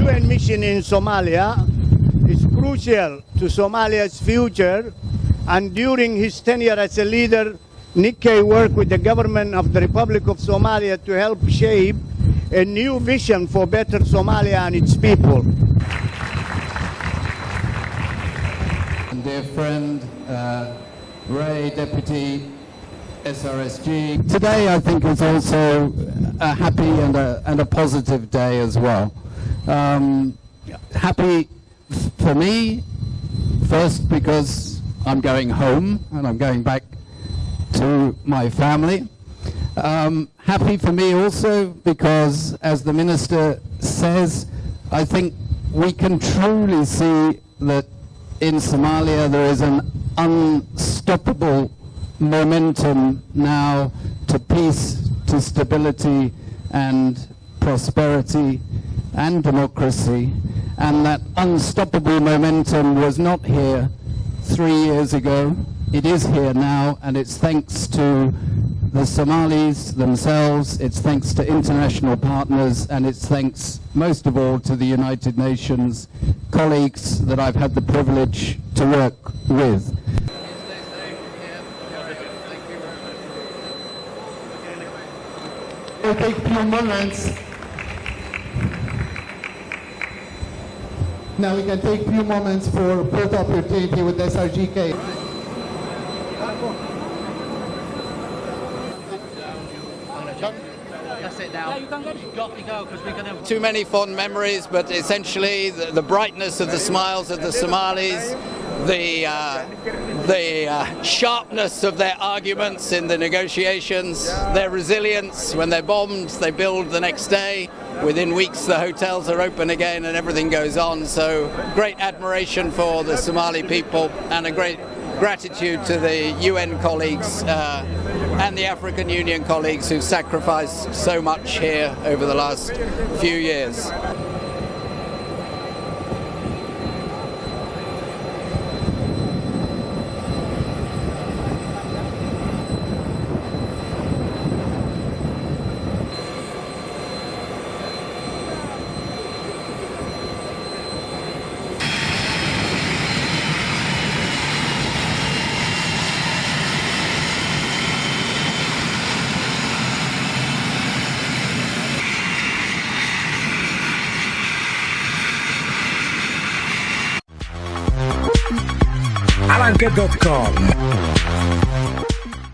UN mission in Somalia is crucial to Somalia's future, and during his tenure as a leader, Kay worked with the government of the Republic of Somalia to help shape a new vision for better Somalia and its people. And dear friend, Ray, Deputy SRSG. Today I think is also a happy and a positive day as well. Happy for me, first because I'm going home and I'm going back to my family. Happy for me also because, as the Minister says, I think we can truly see that in Somalia there is an unstoppable momentum now to peace, to stability and prosperity and democracy, and that unstoppable momentum was not here 3 years ago. It is here now, and it's thanks to the Somalis themselves, it's thanks to international partners, and it's thanks most of all to the United Nations colleagues that I've had the privilege to work with. We'll take a few moments. Now we can take a few moments for photo opportunity with SRGK. Too many fond memories, but essentially the brightness of the smiles of the Somalis, the sharpness of their arguments in the negotiations, their resilience. When they're bombed, they build the next day. Within weeks, the hotels are open again and everything goes on. So great admiration for the Somali people and a great gratitude to the UN colleagues and the African Union colleagues who've sacrificed so much here over the last few years. BORAMANEWS.COM